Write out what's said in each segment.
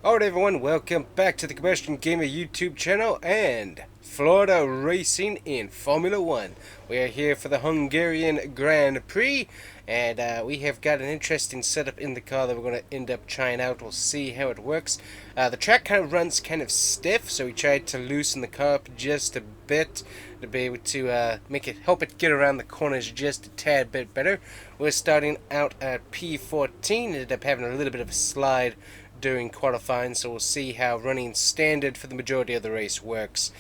Alright everyone, welcome back to the Combustion Gamer YouTube channel and Florida Racing in Formula 1. We are here for the Hungarian Grand Prix, and we have got an interesting setup in the car that we're going to end up trying out. We'll see how it works. The track kind of runs kind of stiff, so we tried to loosen the car up just a bit to be able to help it get around the corners just a tad bit better. We're starting out at P14, ended up having a little bit of a slide during qualifying, so we'll see how running standard for the majority of the race works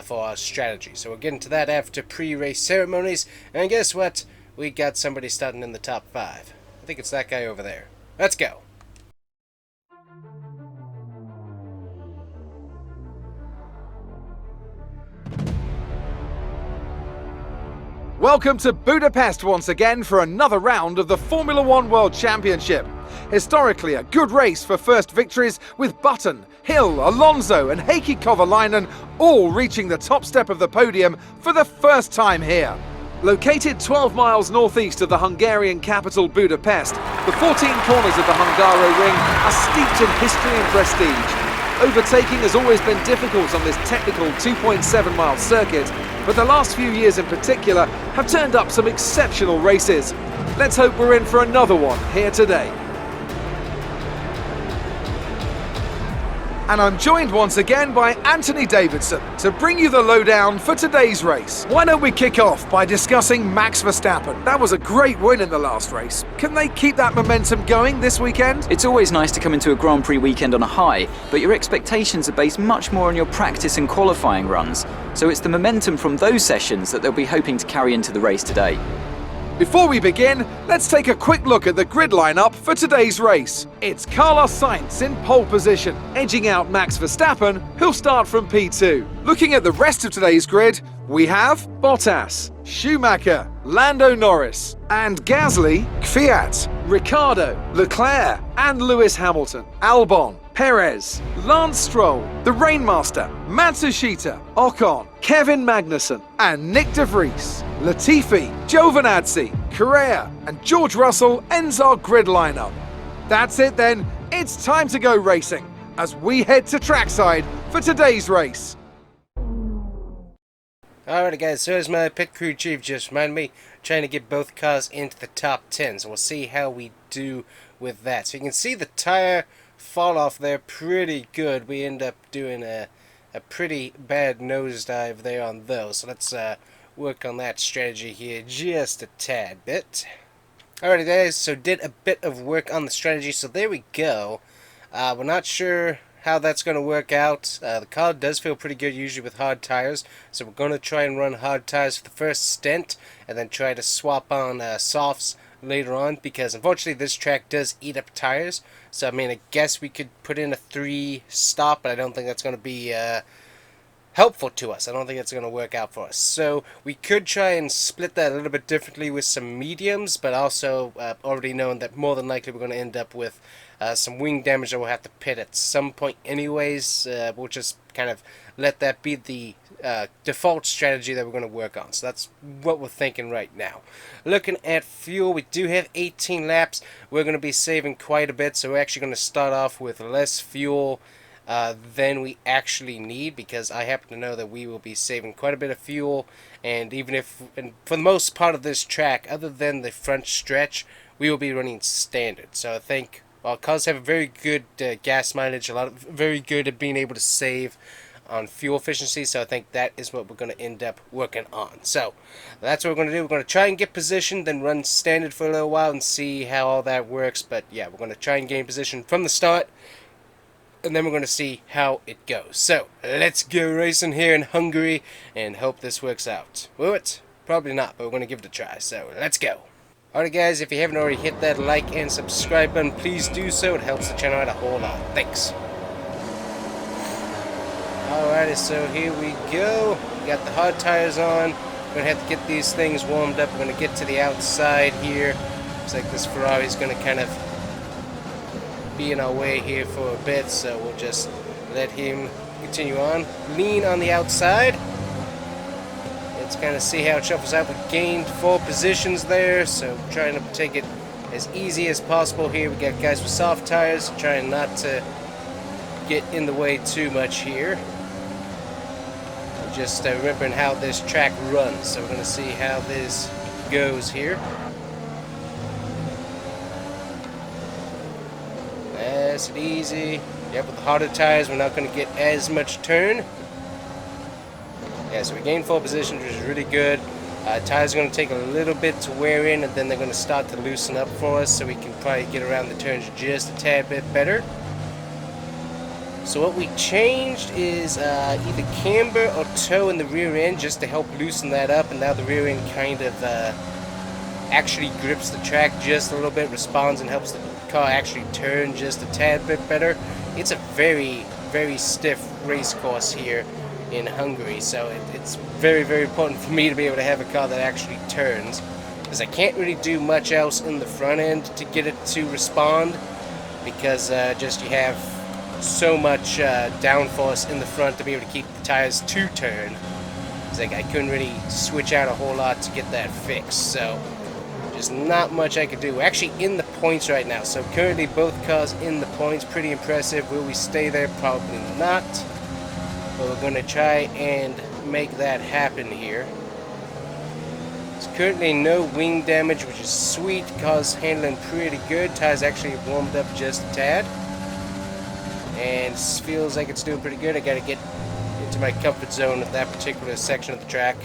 for our strategy. So we'll get into that after pre-race ceremonies, and guess what? We got somebody starting in the top 5. I think it's that guy over there. Let's go. Welcome to Budapest once again for another round of the Formula 1 World Championship. Historically a good race for first victories, with Button, Hill, Alonso and Heikki Kovalainen all reaching the top step of the podium for the first time here. Located 12 miles northeast of the Hungarian capital Budapest, the 14 corners of the Hungaroring are steeped in history and prestige. Overtaking has always been difficult on this technical 2.7 mile circuit, but the last few years in particular have turned up some exceptional races. Let's hope we're in for another one here today. And I'm joined once again by Anthony Davidson to bring you the lowdown for today's race. Why don't we kick off by discussing Max Verstappen? That was a great win in the last race. Can they keep that momentum going this weekend? It's always nice to come into a Grand Prix weekend on a high, but your expectations are based much more on your practice and qualifying runs. So it's the momentum from those sessions that they'll be hoping to carry into the race today. Before we begin, let's take a quick look at the grid lineup for today's race. It's Carlos Sainz in pole position, edging out Max Verstappen, who'll start from P2. Looking at the rest of today's grid, we have Bottas, Schumacher, Lando Norris, and Gasly, Kvyat, Ricciardo, Leclerc, and Lewis Hamilton, Albon, Perez, Lance Stroll, the Rainmaster, Matsushita, Ocon, Kevin Magnussen, and Nick De Vries. Latifi, Giovinazzi, Correa, and George Russell ends our grid lineup. That's it then, it's time to go racing as we head to trackside for today's race. Alright guys, so as my pit crew chief just reminded me, trying to get both cars into the top 10, so we'll see how we do with that. So you can see the tire fall off there pretty good. We end up doing a pretty bad nosedive there on those, so let's work on that strategy here just a tad bit. Alrighty guys, so did a bit of work on the strategy, so there we go. We're not sure how that's going to work out. The car does feel pretty good usually with hard tires, so we're going to try and run hard tires for the first stint and then try to swap on softs later on, because unfortunately this track does eat up tires. So I mean, I guess we could put in a 3 stop, but I don't think that's going to be helpful to us. I don't think it's going to work out for us. So we could try and split that a little bit differently with some mediums, but also already knowing that more than likely we're going to end up with some wing damage that we'll have to pit at some point anyways. We'll just kind of let that be the default strategy that we're going to work on. So that's what we're thinking right now. Looking at fuel, we do have 18 laps. We're going to be saving quite a bit, so we're actually going to start off with less fuel than we actually need, because I happen to know that we will be saving quite a bit of fuel, and for the most part of this track, other than the front stretch, we will be running standard. So I think cars have a very good gas mileage, very good at being able to save on fuel efficiency, so I think that is what we're going to end up working on. So that's what we're going to do. We're going to try and get positioned, then run standard for a little while and see how all that works. But yeah, we're going to try and gain position from the start, and then we're going to see how it goes. So let's go racing here in Hungary and hope this works out. Will it? Probably not, but we're going to give it a try. So let's go. Alright guys, if you haven't already hit that like and subscribe button, please do so. It helps the channel out a whole lot. Thanks. Alrighty, so here we go. We got the hard tires on. We're going to have to get these things warmed up. We're going to get to the outside here. Looks like this Ferrari is going to kind of be in our way here for a bit, so we'll just let him continue on. Lean on the outside. Let's kind of see how it shuffles out. We gained 4 positions there, so trying to take it as easy as possible here. We got guys with soft tires, trying not to get in the way too much here. Just remembering how this track runs, so we're going to see how this goes here. Nice and easy. Yep, with the harder tires, we're not going to get as much turn. Yeah, so we gained 4 positions, which is really good. Tires are going to take a little bit to wear in, and then they're going to start to loosen up for us, so we can probably get around the turns just a tad bit better. So what we changed is either camber or toe in the rear end just to help loosen that up, and now the rear end kind of actually grips the track just a little bit, responds, and helps the car actually turn just a tad bit better. It's a very, very stiff race course here in Hungary, so it's very, very important for me to be able to have a car that actually turns, because I can't really do much else in the front end to get it to respond, because just you have so much downforce in the front to be able to keep the tires to turn. It's like I couldn't really switch out a whole lot to get that fixed, so just not much I could do. We're actually in the points right now, so currently both cars in the points. Pretty impressive. Will we stay there? Probably not, but we're going to try and make that happen here. There's currently no wing damage, which is sweet. Car's handling pretty good. Tires actually warmed up just a tad, and feels like it's doing pretty good. I got to get into my comfort zone of that particular section of the track.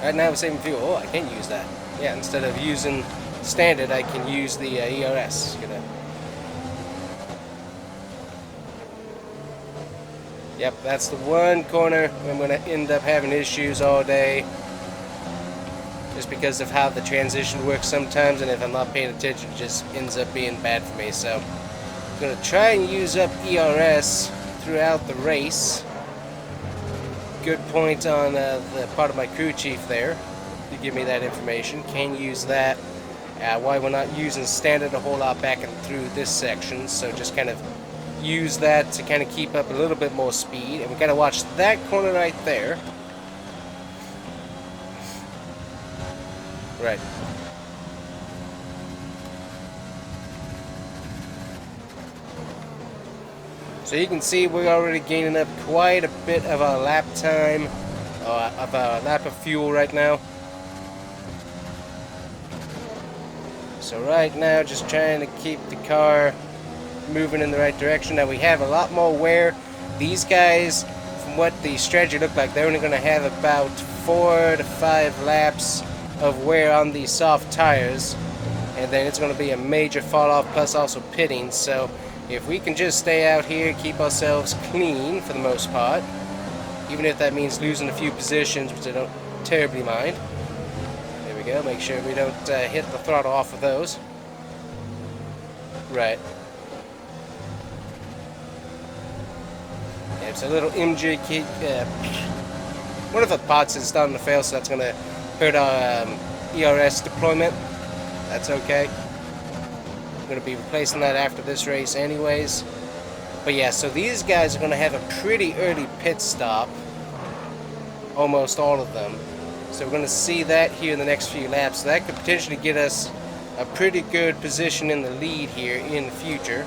Right now I'm saving fuel. Oh, I can use that. Yeah, instead of using standard, I can use the ERS. Yep, that's the one corner I'm going to end up having issues all day, just because of how the transition works sometimes, and if I'm not paying attention, it just ends up being bad for me. So I'm going to try and use up ERS throughout the race. Good point on the part of my crew chief there to give me that information. Can use that. Why we're not using standard a whole lot back and through this section, so just kind of use that to kind of keep up a little bit more speed. And we got to watch that corner right there. Right. So you can see we're already gaining up quite a bit of our lap time, of our lap of fuel right now. So right now, just trying to keep the car moving in the right direction. Now we have a lot more wear. These guys, from what the strategy looked like, they're only going to have about 4 to 5 laps of wear on these soft tires, and then it's going to be a major fall off, plus also pitting. So if we can just stay out here, keep ourselves clean for the most part, even if that means losing a few positions, which I don't terribly mind. There we go, make sure we don't hit the throttle off of those. Right. Yeah, it's a little MJ kick. One of the pots is starting to fail, so that's going to hurt our ERS deployment. That's okay. I'm going to be replacing that after this race anyways. But yeah, so these guys are going to have a pretty early pit stop. Almost all of them. So we're going to see that here in the next few laps. So that could potentially get us a pretty good position in the lead here in the future.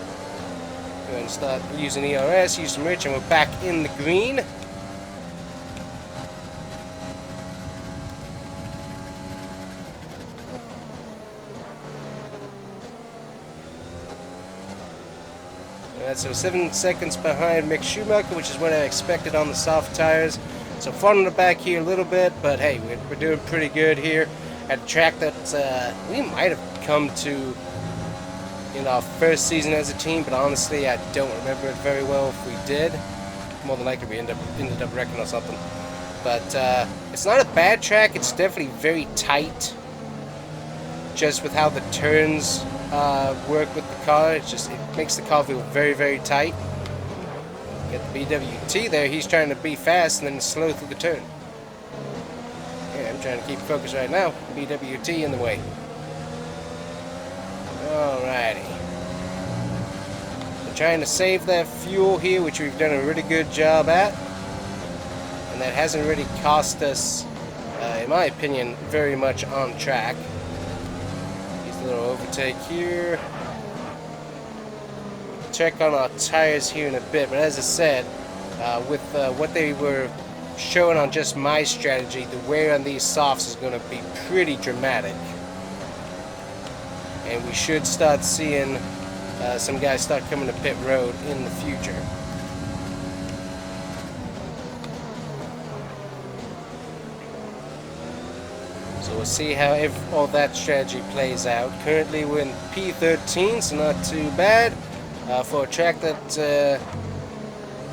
We're going to start using ERS, use some rich, and we're back in the green. So 7 seconds behind Mick Schumacher, which is what I expected on the soft tires. So falling the back here a little bit, but hey, we're doing pretty good here at a track that we might have come to in our first season as a team, but honestly I don't remember it very well if we did. More than likely we ended up wrecking or something. But it's not a bad track, it's definitely very tight, just with how the turns work with the car. It makes the car feel very, very tight. Get the BWT there, he's trying to be fast and then slow through the turn. Yeah, I'm trying to keep focus right now. BWT in the way. Alrighty. We're trying to save that fuel here, which we've done a really good job at. And that hasn't really cost us, in my opinion, very much on track. Little overtake here. check on our tires here in a bit, but as I said, with what they were showing on just my strategy, the wear on these softs is going to be pretty dramatic. And we should start seeing some guys start coming to pit road in the future. So we'll see how all that strategy plays out. Currently we're in P13, so not too bad. For a track that,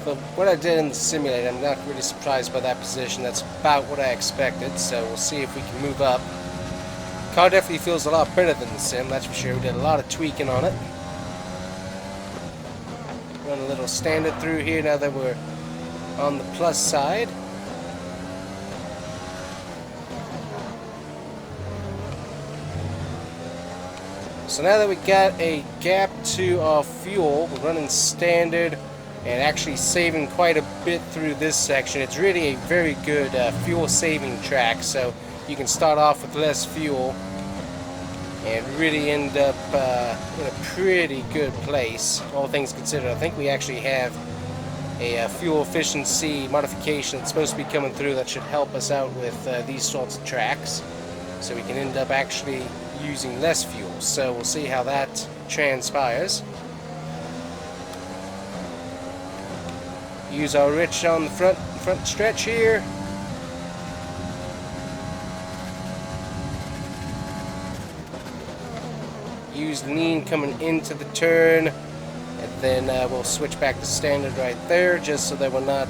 for what I did in the simulator, I'm not really surprised by that position. That's about what I expected, so we'll see if we can move up. Car definitely feels a lot better than the sim, that's for sure. We did a lot of tweaking on it. Run a little standard through here now that we're on the plus side. So now that we got a gap to our fuel, we're running standard and actually saving quite a bit through this section. It's really a very good fuel saving track, so you can start off with less fuel and really end up in a pretty good place, all things considered. I think we actually have a fuel efficiency modification that's supposed to be coming through that should help us out with these sorts of tracks, so we can end up actually using less fuel. So we'll see how that transpires. Use our rich on the front stretch here. Use lean coming into the turn, and then we'll switch back to standard right there, just so that we're not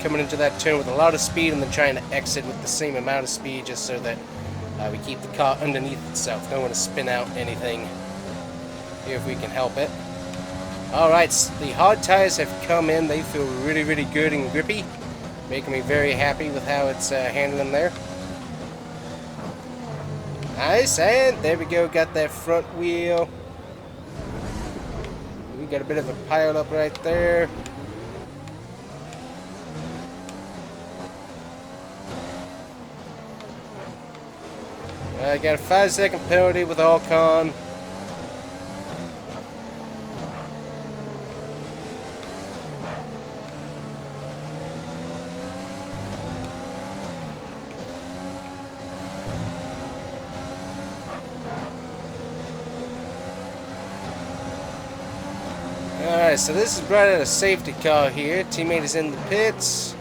coming into that turn with a lot of speed and then trying to exit with the same amount of speed, just so that we keep the car underneath itself. Don't want to spin out anything here if we can help it. Alright, the hard tires have come in. They feel really, really good and grippy, making me very happy with how it's handling there. Nice, and there we go, got that front wheel. We got a bit of a pile up right there. I got a 5-second penalty with Alcon. Alright, so this is brought out a safety car here. Teammate is in the pits.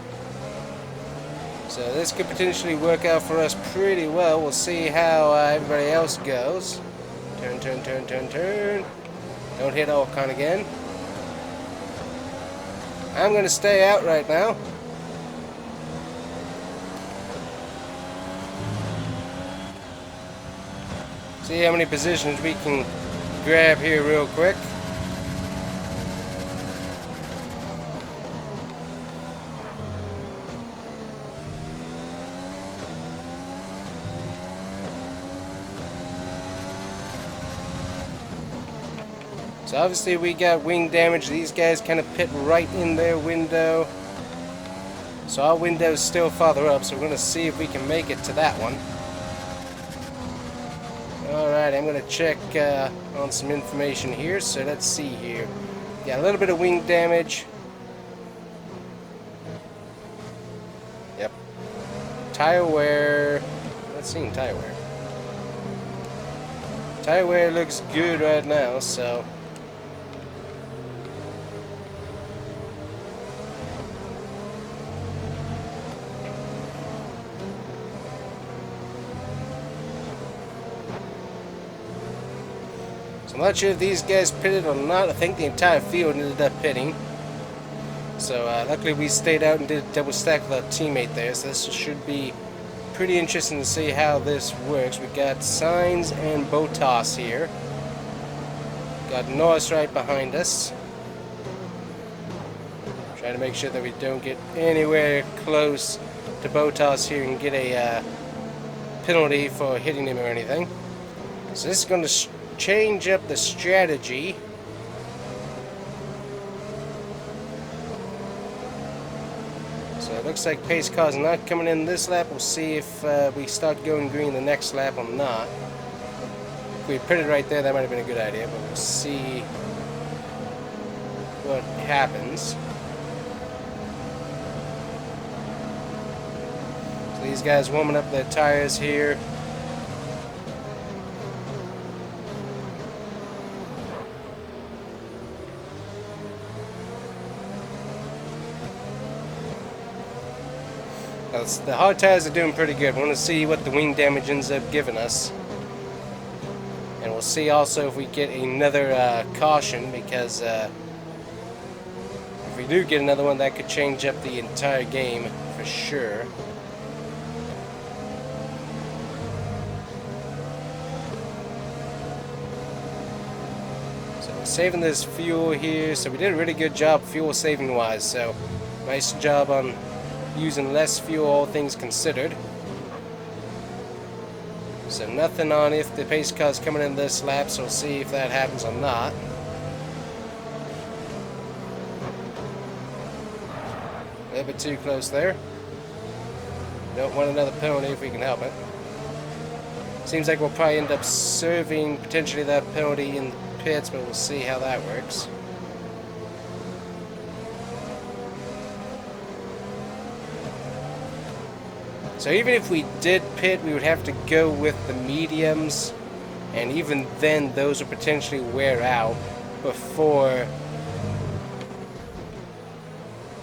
So this could potentially work out for us pretty well. We'll see how everybody else goes. Turn, turn, turn, turn, turn. Don't hit Alcon again. I'm going to stay out right now. See how many positions we can grab here real quick. So obviously we got wing damage. These guys kind of pit right in their window. So our window's still farther up, so we're going to see if we can make it to that one. Alright, I'm going to check on some information here. So let's see here. Got a little bit of wing damage. Yep. Tire wear. Let's see tire wear. Tire wear looks good right now, so... I'm not sure if these guys pitted or not. I think the entire field ended up pitting. So luckily we stayed out and did a double stack with our teammate there. So this should be pretty interesting to see how this works. We got Sainz and Bottas here. Got Norris right behind us. Trying to make sure that we don't get anywhere close to Bottas here and get a penalty for hitting him or anything. So this is going to change up the strategy. So it looks like pace car's not coming in this lap. We'll see if we start going green the next lap or not. If we put it right there, that might have been a good idea, but we'll see. what happens. So these guys warming up their tires here. The hard tires are doing pretty good. We want to see what the wing damage ends up giving us. And we'll see also if we get another caution, because if we do get another one, that could change up the entire game for sure. So we're saving this fuel here. So we did a really good job fuel saving wise. So nice job on using less fuel, all things considered. So nothing on if the pace car's coming in this lap, so we'll see if that happens or not. A little bit too close there. Don't want another penalty if we can help it. Seems like we'll probably end up serving potentially that penalty in the pits, but we'll see how that works. So even if we did pit, we would have to go with the mediums, and even then those would potentially wear out before...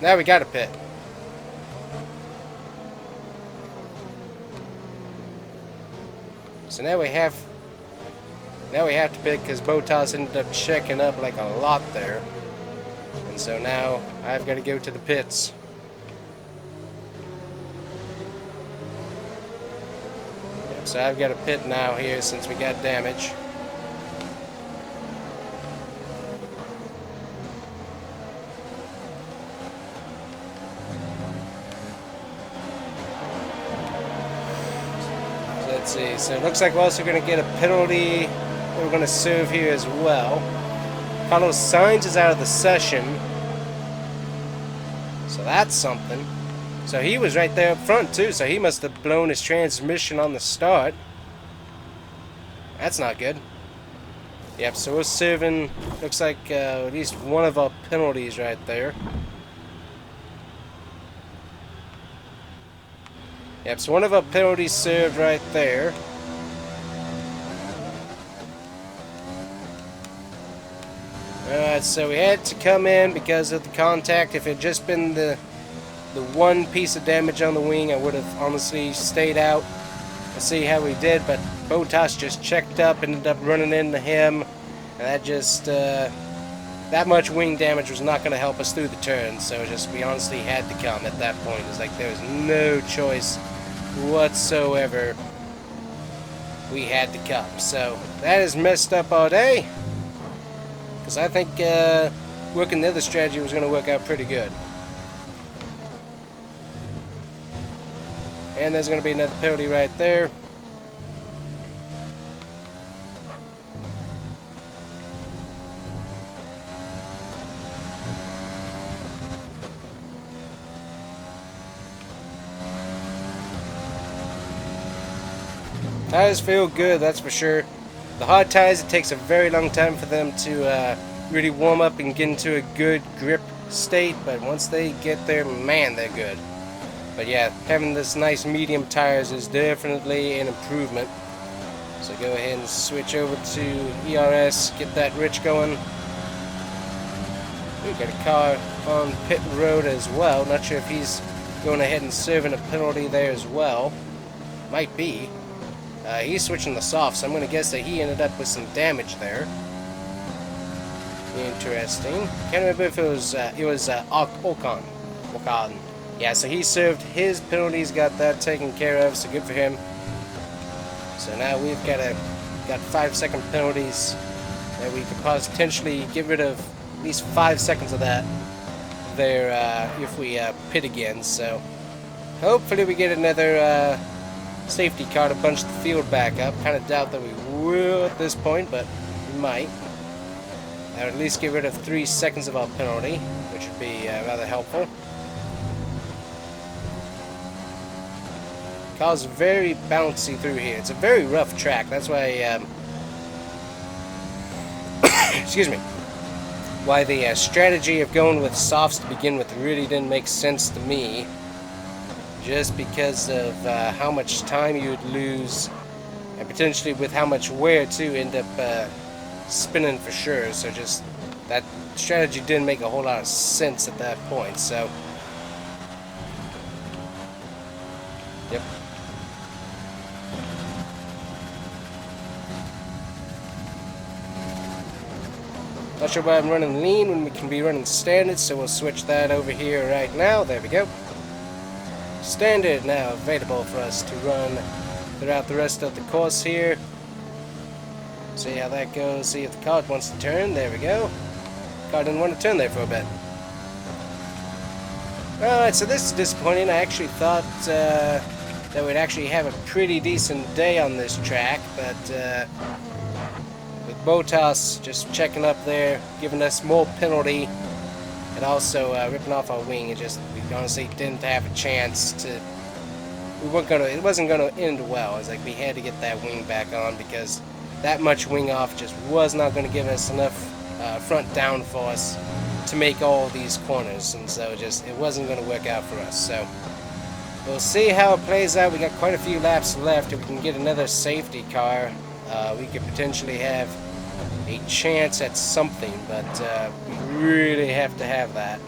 Now we got a pit. So now we have to pit because Bottas ended up checking up like a lot there. And so now I've got to go to the pits. So I've got a pit now here since we got damage. So let's see. So it looks like we're also going to get a penalty that we're going to serve here as well. Carlos Sainz is out of the session. So that's something. So he was right there up front too, so he must have blown his transmission on the start. That's not good. Yep, so we're serving, looks like at least one of our penalties right there. Yep, so one of our penalties served right there. Alright, so we had to come in because of the contact. If it had just been the one piece of damage on the wing, I would have honestly stayed out to see how we did, but Bottas just checked up, ended up running into him, and that just that much wing damage was not going to help us through the turn. So just we honestly had to come at that point. It's like there was no choice whatsoever. We had to come. So that is messed up all day, because I think working the other strategy was going to work out pretty good. And there's going to be another penalty right there. Tires feel good, that's for sure. The hard tires, it takes a very long time for them to really warm up and get into a good grip state, but once they get there, man, they're good. But yeah, having this nice medium tires is definitely an improvement. So go ahead and switch over to ERS, get that rich going. We've got a car on pit road as well. Not sure if he's going ahead and serving a penalty there as well. Might be. He's switching the soft, so I'm going to guess that he ended up with some damage there. Interesting. Can't remember if it was Ocon. Yeah, so he served his penalties, got that taken care of, so good for him. So now we've got 5-second penalties that we could potentially get rid of at least 5 seconds of that there if we pit again. So hopefully we get another safety car to bunch the field back up. Kind of doubt that we will at this point, but we might. That would at least get rid of 3 seconds of our penalty, which would be rather helpful. Car's very bouncy through here. It's a very rough track. That's why, excuse me, why the strategy of going with softs to begin with really didn't make sense to me. Just because of how much time you would lose, and potentially with how much wear too, end up spinning for sure. So just that strategy didn't make a whole lot of sense at that point. So, yep. Not sure why I'm running lean when we can be running standard, so we'll switch that over here right now. There we go. Standard now available for us to run throughout the rest of the course here. See how that goes. See if the car wants to turn. There we go. Car didn't want to turn there for a bit. Alright, so this is disappointing. I actually thought that we'd actually have a pretty decent day on this track, but with Bottas just checking up there, giving us more penalty, and also ripping off our wing, we honestly didn't have a chance to. It wasn't gonna end well. It's like we had to get that wing back on because that much wing off just was not going to give us enough front downforce to make all these corners, and so it wasn't going to work out for us. So we'll see how it plays out. We got quite a few laps left. If we can get another safety car, we could potentially have a chance at something, but we really have to have that,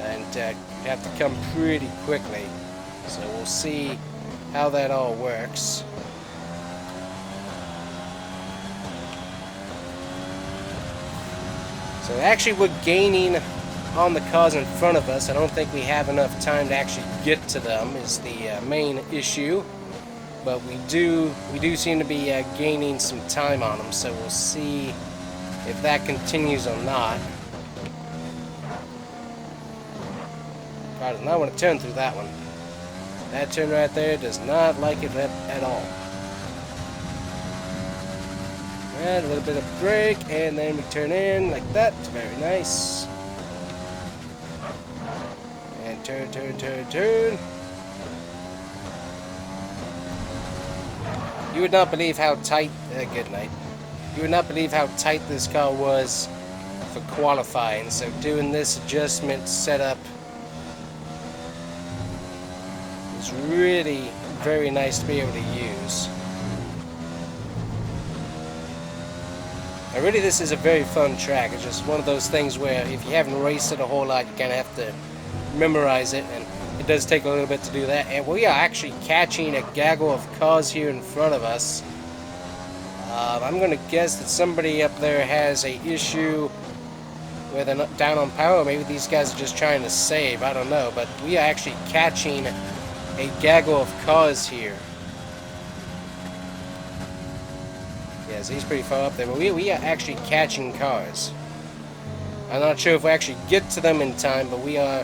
and have to come pretty quickly. So we'll see how that all works. So actually we're gaining on the cars in front of us. I don't think we have enough time to actually get to them is the main issue. But we do seem to be gaining some time on them, so we'll see if that continues or not. Car does not want to turn through that one. That turn right there does not like it at all. And a little bit of brake, and then we turn in like that. Very nice. And turn, turn, turn, turn. You would not believe how tight. Good night. You would not believe how tight this car was for qualifying. So doing this adjustment setup is really very nice to be able to use. And really, this is a very fun track. It's just one of those things where if you haven't raced it a whole lot, you kind of have to memorize it, and it does take a little bit to do that. And we are actually catching a gaggle of cars here in front of us. I'm going to guess that somebody up there has a issue with down on power. Maybe these guys are just trying to save. I don't know. But we are actually catching a gaggle of cars here. Yes, he's pretty far up there, but we are actually catching cars. I'm not sure if we actually get to them in time, but we are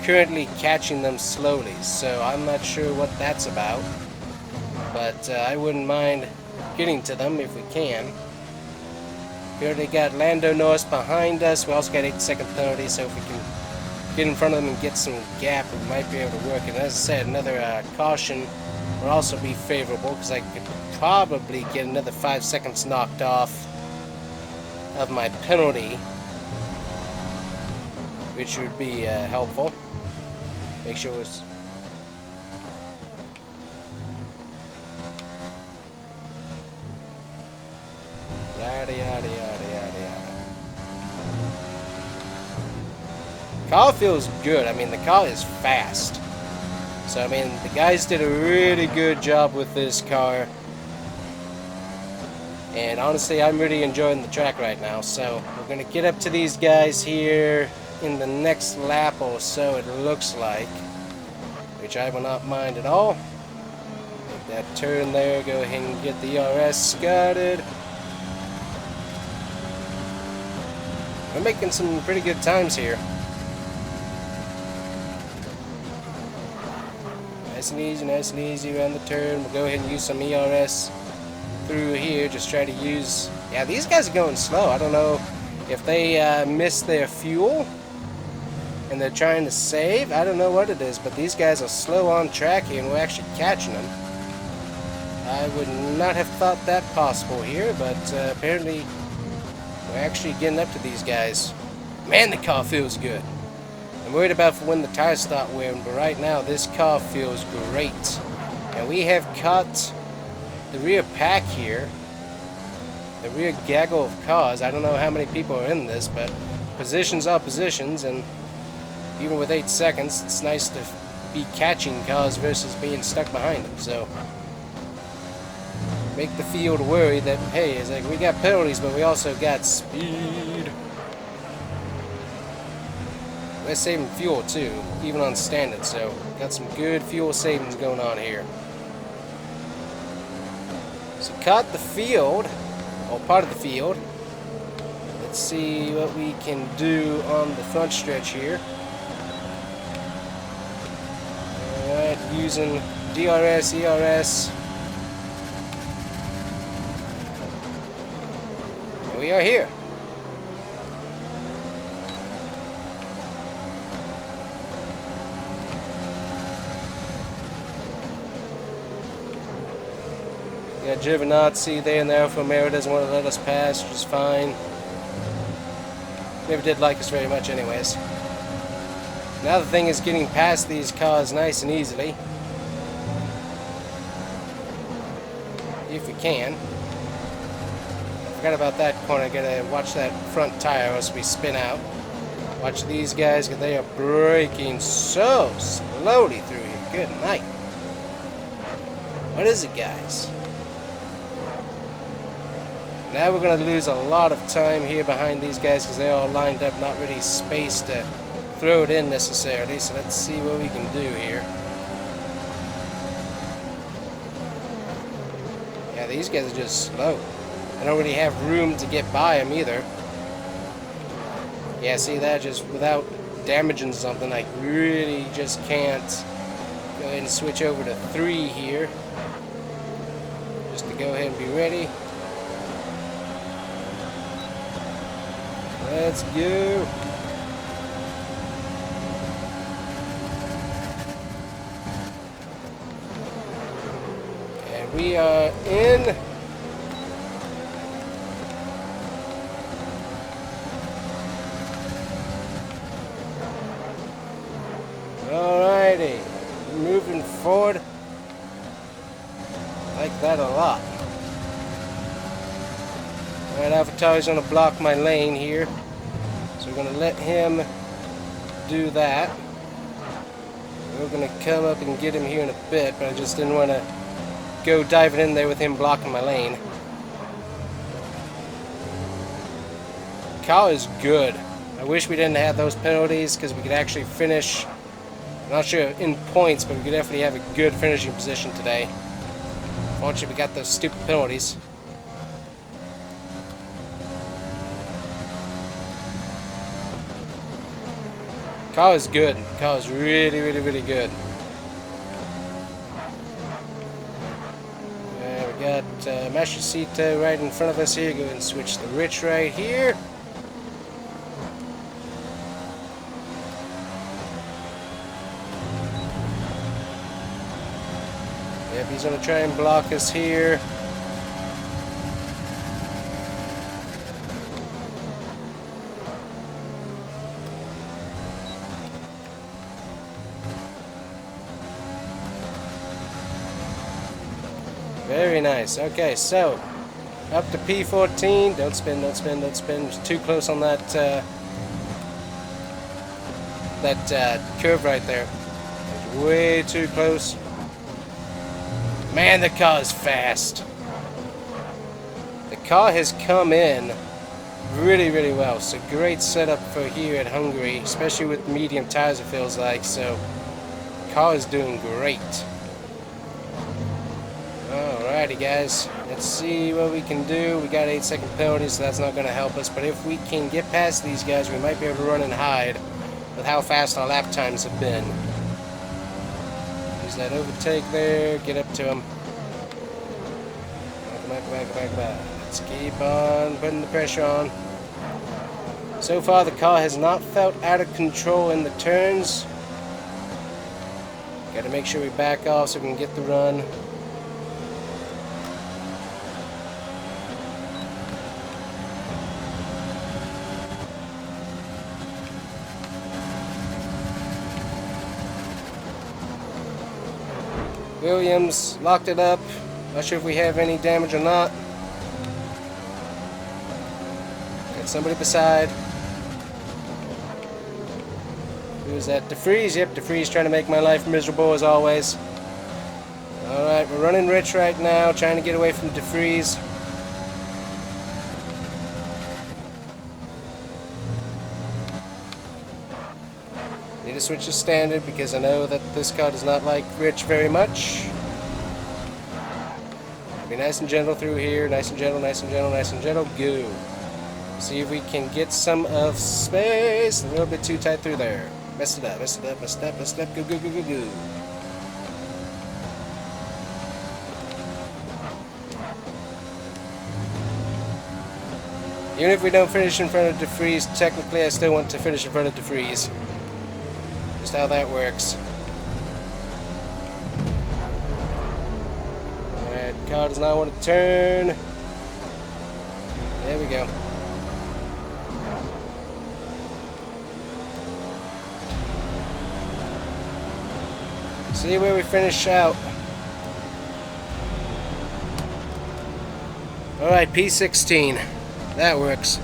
currently catching them slowly, so I'm not sure what that's about. But I wouldn't mind getting to them if we can. We already got Lando Norris behind us. We also got 8-second penalty, so if we can get in front of them and get some gap, we might be able to work. And as I said, another caution will also be favorable, because I could probably get another 5 seconds knocked off of my penalty, which would be helpful. Make sure it's yada yada yada yada yada. Car feels good. I mean, the car is fast. So I mean, the guys did a really good job with this car. And honestly, I'm really enjoying the track right now. So we're going to get up to these guys here in the next lap or so, it looks like. Which I will not mind at all. Make that turn there, go ahead and get the ERS started. We're making some pretty good times here. Nice and easy around the turn. We'll go ahead and use some ERS through here, just try to use. Yeah, these guys are going slow. I don't know if they missed their fuel and they're trying to save. I don't know what it is, but these guys are slow on track here, and we're actually catching them. I would not have thought that possible here, but apparently We're actually getting up to these guys. Man, the car feels good. I'm worried about for when the tires start wearing, but right now this car feels great. And we have caught the rear pack here. The rear gaggle of cars. I don't know how many people are in this, but positions are positions, and even with 8 seconds, it's nice to be catching cars versus being stuck behind them. So make the field worry that, hey, it's like we got penalties, but we also got speed. We're saving fuel too, even on standard, so got some good fuel savings going on here. So caught the field, or part of the field. Let's see what we can do on the front stretch here. Alright, using DRS, ERS. And we are here. Got Giovinazzi there, and the Alfa Romeo doesn't want to let us pass, which is fine. Never did like us very much anyways. Now the thing is getting past these cars nice and easily. If we can. I forgot about that corner. Gotta watch that front tire or else we spin out. Watch these guys, because they are braking so slowly through here. Good night. What is it, guys? Now we're going to lose a lot of time here behind these guys because they're all lined up, not really space to throw it in necessarily. So let's see what we can do here. Yeah, these guys are just slow. I don't really have room to get by them either. Yeah, see that? Just without damaging something, I really just can't go ahead and switch over to 3 here. Just to go ahead and be ready. Let's go. And we are in. Alrighty. Moving forward. I like that a lot. Alright, Valtteri's going to block my lane here. So we're going to let him do that. We're going to come up and get him here in a bit, but I just didn't want to go diving in there with him blocking my lane. Car is good. I wish we didn't have those penalties because we could actually finish, I'm not sure in points, but we could definitely have a good finishing position today. Unfortunately, we got those stupid penalties. Car is good. Car is really, really, really good. We got Mashicita right in front of us here. Go ahead and switch the Rich right here. Yep, he's going to try and block us here. Very nice. Okay, so up to P14. Don't spin, don't spin, don't spin. It's too close on that curve right there. It's way too close. Man, the car is fast. The car has come in really, really well. So great setup for here at Hungary, especially with medium tires, it feels like. So car is doing great. Alrighty, guys, let's see what we can do. We got 8-second penalties, so that's not going to help us. But if we can get past these guys, we might be able to run and hide with how fast our lap times have been. Use that overtake there, get up to him. Back. Let's keep on putting the pressure on. So far, the car has not felt out of control in the turns. Got to make sure we back off so we can get the run. Williams locked it up. Not sure if we have any damage or not. Got somebody beside. Who's that? DeFreeze. Yep, DeFreeze trying to make my life miserable as always. Alright, we're running rich right now, trying to get away from DeFreeze. Need to switch to standard because I know that this car does not like rich very much. Be nice and gentle through here. Nice and gentle, nice and gentle, nice and gentle. Go. See if we can get some of space. A little bit too tight through there. Messed it up, messed it up, messed it up, messed it up. Go, go, go, go, go. Even if we don't finish in front of DeFreeze, technically I still want to finish in front of DeFreeze. Just how that works. Alright, car does not want to turn. There we go. See where we finish out. Alright, P16. That works.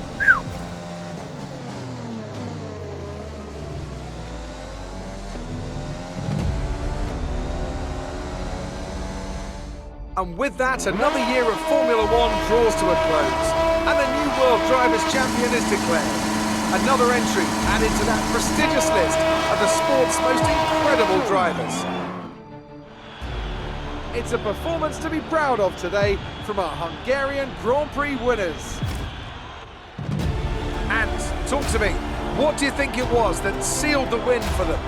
And with that, another year of Formula One draws to a close, and the new World Drivers' Champion is declared. Another entry added to that prestigious list of the sport's most incredible drivers. It's a performance to be proud of today from our Hungarian Grand Prix winners. And talk to me, what do you think it was that sealed the win for them?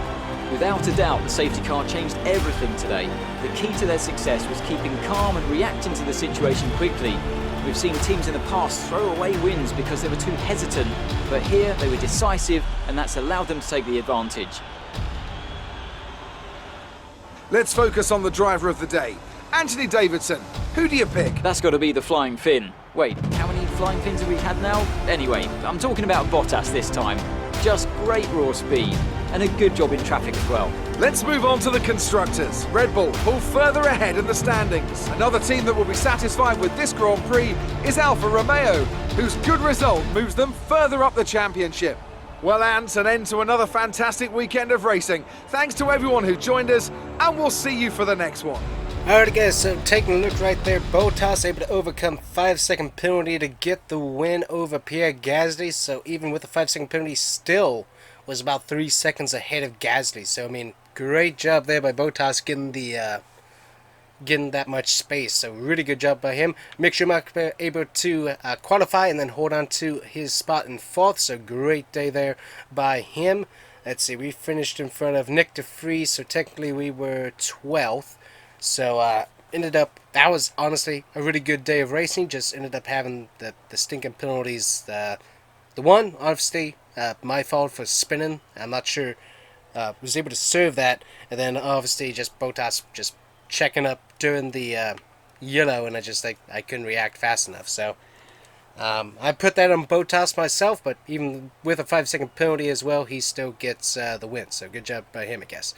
Without a doubt, the safety car changed everything today. The key to their success was keeping calm and reacting to the situation quickly. We've seen teams in the past throw away wins because they were too hesitant, but here they were decisive, and that's allowed them to take the advantage. Let's focus on the driver of the day, Anthony Davidson. Who do you pick? That's got to be the Flying Finn. Wait, how many Flying Fins have we had now? Anyway, I'm talking about Bottas this time. Just great raw speed, and a good job in traffic as well. Let's move on to the constructors. Red Bull pull further ahead in the standings. Another team that will be satisfied with this Grand Prix is Alfa Romeo, whose good result moves them further up the championship. Well, Ant, an end to another fantastic weekend of racing. Thanks to everyone who joined us, and we'll see you for the next one. Alright guys, so taking a look right there, Bottas able to overcome 5-second penalty to get the win over Pierre Gasly. So even with the 5-second penalty, still was about 3 seconds ahead of Gasly. So I mean, great job there by Bottas getting that much space. So really good job by him. Mick Schumacher able to qualify and then hold on to his spot in 4th. So great day there by him. Let's see, we finished in front of Nick DeFreeze, so technically we were 12th. So ended up, that was honestly a really good day of racing. Just ended up having the stinking penalties. The one, obviously, my fault for spinning. I'm not sure, was able to serve that. And then obviously just Bottas just checking up during the yellow, and I couldn't react fast enough. So I put that on Bottas myself, but even with a 5-second penalty as well, he still gets the win. So good job by him, I guess.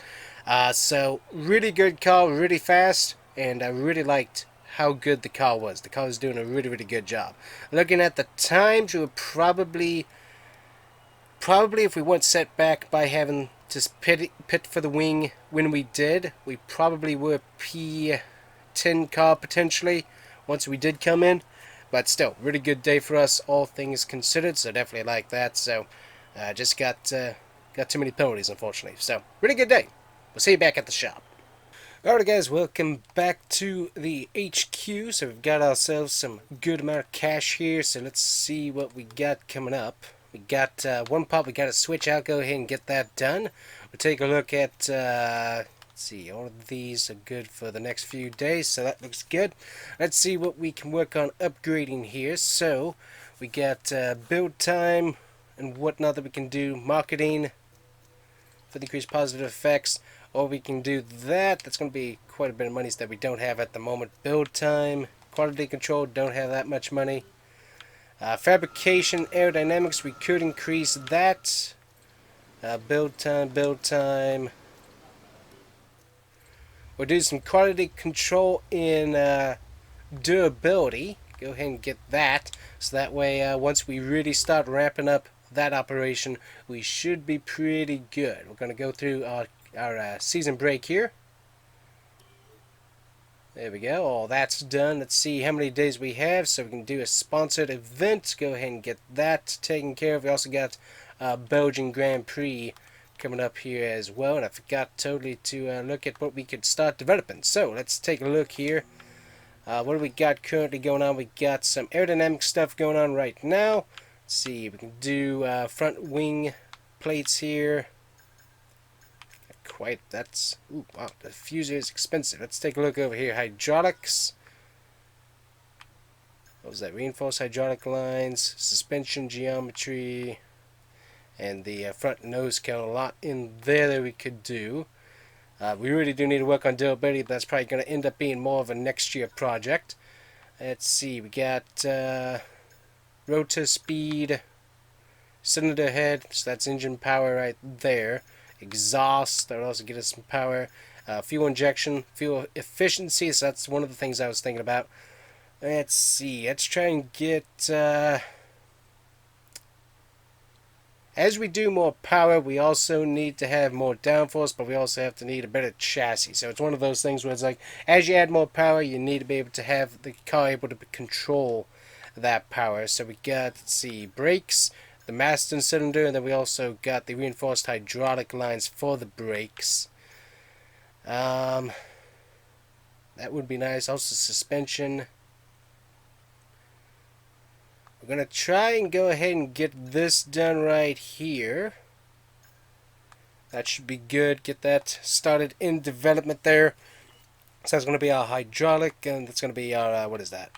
So really good car, really fast, and I really liked how good the car was. The car was doing a really, really good job. Looking at the times, we were probably if we weren't set back by having to pit for the wing when we did, we probably were P10 car potentially once we did come in. But still, really good day for us, all things considered. So definitely like that. So just got too many penalties, unfortunately. So really good day. We'll see you back at the shop. Alright guys, welcome back to the HQ. So we've got ourselves some good amount of cash here. So let's see what we got coming up. We got one part we got to switch out. Go ahead and get that done. We'll take a look at, let's see, all of these are good for the next few days. So that looks good. Let's see what we can work on upgrading here. So we got build time and whatnot that we can do. Marketing for the increased positive effects. Or we can do that. That's going to be quite a bit of money that we don't have at the moment. Build time, quality control, don't have that much money. Fabrication, aerodynamics, we could increase that. Build time. we'll do some quality control in durability. Go ahead and get that, so that way once we really start ramping up that operation, we should be pretty good. We're going to go through our season break here. There we go. All that's done. Let's see how many days we have, so we can do a sponsored event. Go ahead and get that taken care of. We also got Belgian Grand Prix coming up here as well, and I forgot totally to look at what we could start developing. So let's take a look here. What do we got currently going on? We got some aerodynamic stuff going on right now. Let's see, we can do front wing plates here. Quite, that's, ooh, wow, the diffuser is expensive. Let's take a look over here. Hydraulics. What was that? Reinforced hydraulic lines, suspension geometry, and the front nose cone. A lot in there that we could do. We really do need to work on durability, but that's probably going to end up being more of a next year project. Let's see, we got rotor speed, cylinder head, so that's engine power right there. Exhaust, that would also get us some power. Fuel injection, fuel efficiency, so that's one of the things I was thinking about. Let's see, let's try and get, as we do more power, we also need to have more downforce, but we also have to need a better chassis. So it's one of those things where it's like, as you add more power, you need to be able to have the car able to control that power. So we got, let's see, brakes, the master cylinder, and then we also got the reinforced hydraulic lines for the brakes. That would be nice. Also suspension. We're going to try and go ahead and get this done right here. That should be good. Get that started in development there. So that's going to be our hydraulic, and that's going to be our, what is that?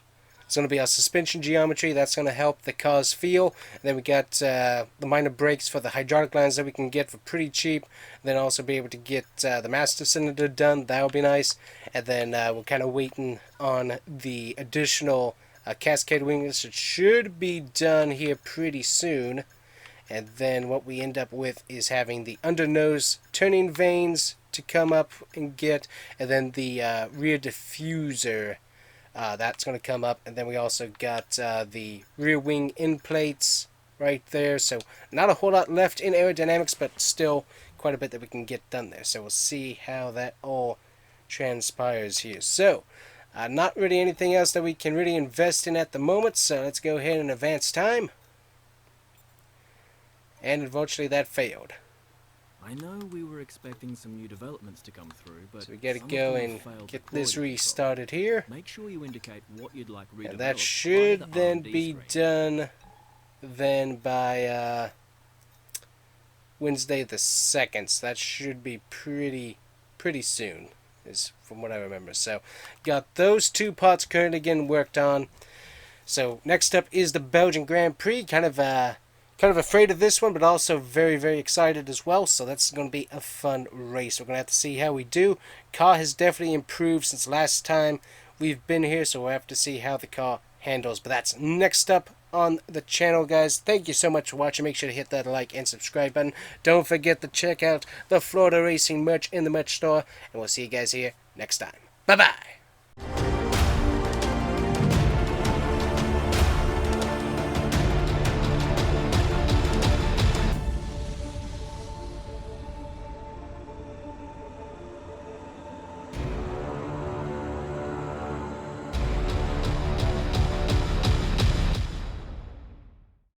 It's going to be our suspension geometry. That's going to help the cars feel. And then we got the minor brakes for the hydraulic lines that we can get for pretty cheap. And then also be able to get the master cylinder done. That would be nice. And then we're kind of waiting on the additional cascade wings. It should be done here pretty soon. And then what we end up with is having the undernose turning vanes to come up and get. And then the rear diffuser. That's going to come up, and then we also got the rear wing end plates right there. So not a whole lot left in aerodynamics, but still quite a bit that we can get done there. So we'll see how that all transpires here. So not really anything else that we can really invest in at the moment, so let's go ahead and advance time. And unfortunately that failed. I know we were expecting some new developments to come through, but so we got to go and get this restarted here. Make sure you indicate what you'd like redeveloped. And that should then be done then by Wednesday the 2nd. So that should be pretty soon, is from what I remember. So got those two parts currently getting worked on. So next up is the Belgian Grand Prix. Kind of afraid of this one, but also very excited as well. So that's going to be a fun race. We're going to have to see how we do. Car has definitely improved since last time we've been here, so we'll have to see how the car handles. But that's next up on the channel, guys. Thank you so much for watching. Make sure to hit that like and subscribe button. Don't forget to check out the Florida Racing merch in the merch store, and we'll see you guys here next time. Bye-bye.